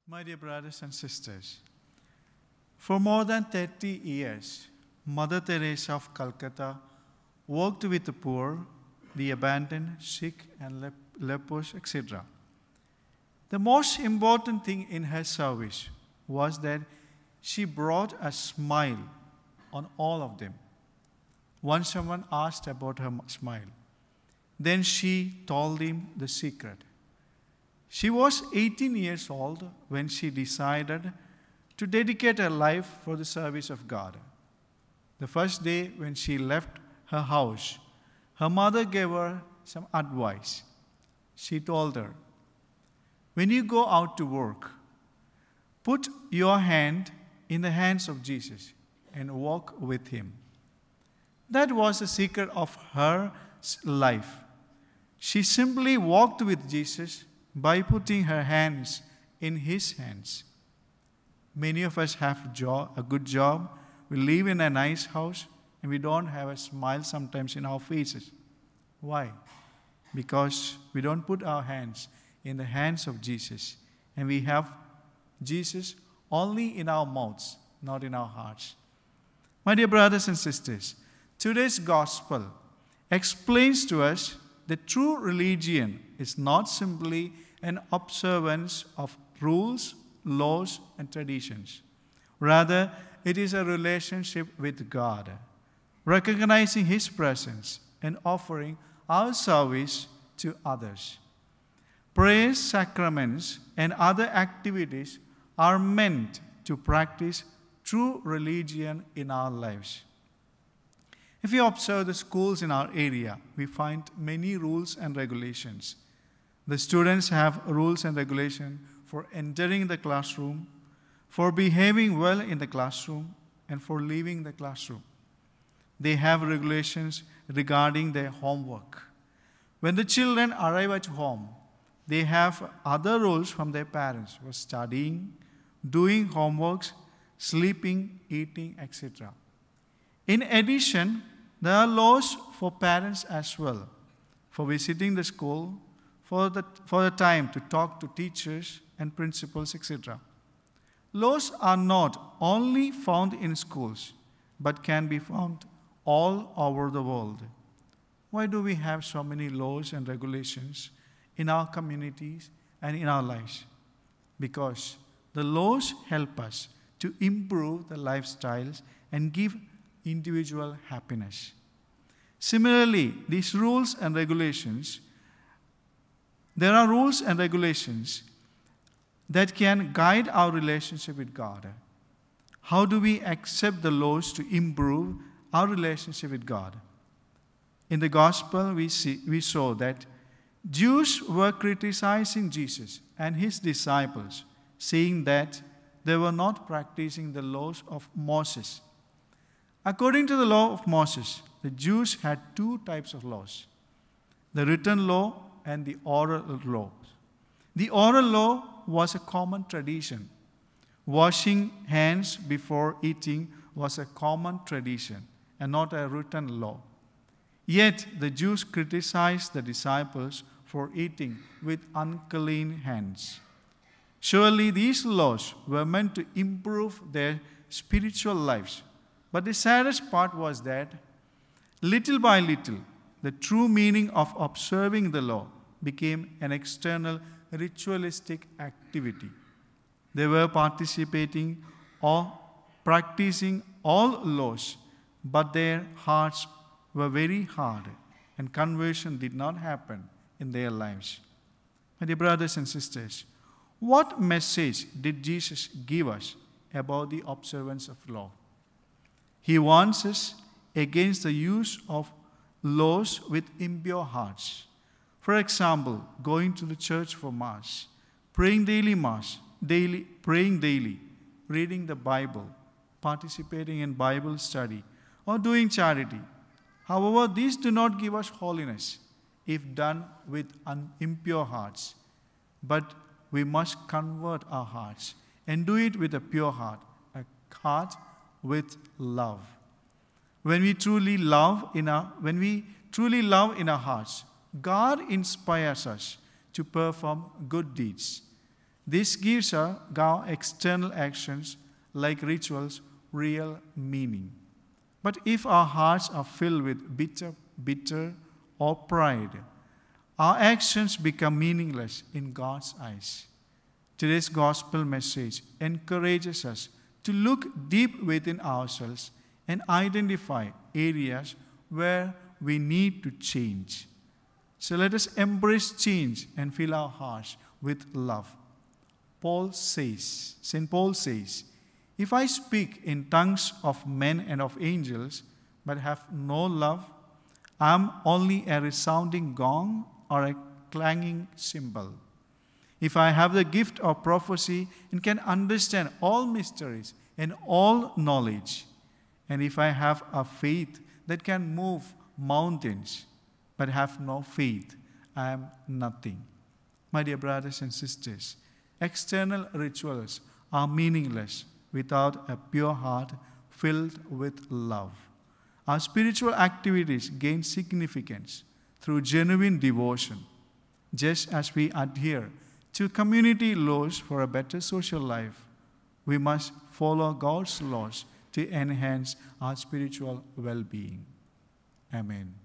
My dear brothers and sisters, for more than 30 years, Mother Teresa of Calcutta worked with the poor, the abandoned, sick, and lepers, etc. The most important thing in her service was that she brought a smile on all of them. Once someone asked about her smile. Then she told him the secret. She was 18 years old when she decided to dedicate her life for the service of God. The first day when she left her house, her mother gave her some advice. She told her, "When you go out to work, put your hand in the hands of Jesus and walk with him." That was the secret of her life. She simply walked with Jesus by putting her hands in his hands. Many of us have a good job, we live in a nice house, and we don't have a smile sometimes in our faces. Why? Because we don't put our hands in the hands of Jesus, and we have Jesus only in our mouths, not in our hearts. My dear brothers and sisters, today's gospel explains to us that true religion is not simply an observance of rules, laws, and traditions. Rather, it is a relationship with God, recognizing his presence and offering our service to others. Prayers, sacraments, and other activities are meant to practice true religion in our lives. If we observe the schools in our area, we find many rules and regulations. The students have rules and regulations for entering the classroom, for behaving well in the classroom, and for leaving the classroom. They have regulations regarding their homework. When the children arrive at home, they have other rules from their parents for studying, doing homeworks, sleeping, eating, etc. In addition, there are laws for parents as well, for visiting the school, for the time to talk to teachers and principals, etc. Laws are not only found in schools, but can be found all over the world. Why do we have so many laws and regulations in our communities and in our lives? Because the laws help us to improve the lifestyles and give individual happiness. Similarly, these rules and regulations, there are rules and regulations that can guide our relationship with God. How do we accept the laws to improve our relationship with God? In the gospel, we saw that Jews were criticizing Jesus and his disciples, saying that they were not practicing the laws of Moses. According to the law of Moses, the Jews had two types of laws, the written law and the oral law. The oral law was a common tradition. Washing hands before eating was a common tradition and not a written law. Yet the Jews criticized the disciples for eating with unclean hands. Surely these laws were meant to improve their spiritual lives. But the saddest part was that little by little, the true meaning of observing the law became an external ritualistic activity. They were participating or practicing all laws, but their hearts were very hard and conversion did not happen in their lives. My dear brothers and sisters, what message did Jesus give us about the observance of law? He warns us against the use of laws with impure hearts. For example, going to the church for Mass, praying daily, reading the Bible, participating in Bible study, or doing charity. However, these do not give us holiness if done with impure hearts. But we must convert our hearts and do it with a pure heart, a heart with love. When we truly love in our hearts, God inspires us to perform good deeds. This gives our external actions, like rituals, real meaning. But if our hearts are filled with bitter or pride, our actions become meaningless in God's eyes. Today's gospel message encourages us to look deep within ourselves and identify areas where we need to change. So let us embrace change and fill our hearts with love. St. Paul says, if I speak in tongues of men and of angels, but have no love, I am only a resounding gong or a clanging cymbal. If I have the gift of prophecy and can understand all mysteries and all knowledge, and if I have a faith that can move mountains, but have no faith, I am nothing. My dear brothers and sisters, external rituals are meaningless without a pure heart filled with love. Our spiritual activities gain significance through genuine devotion. Just as we adhere to community laws for a better social life, we must follow God's laws to enhance our spiritual well-being. Amen.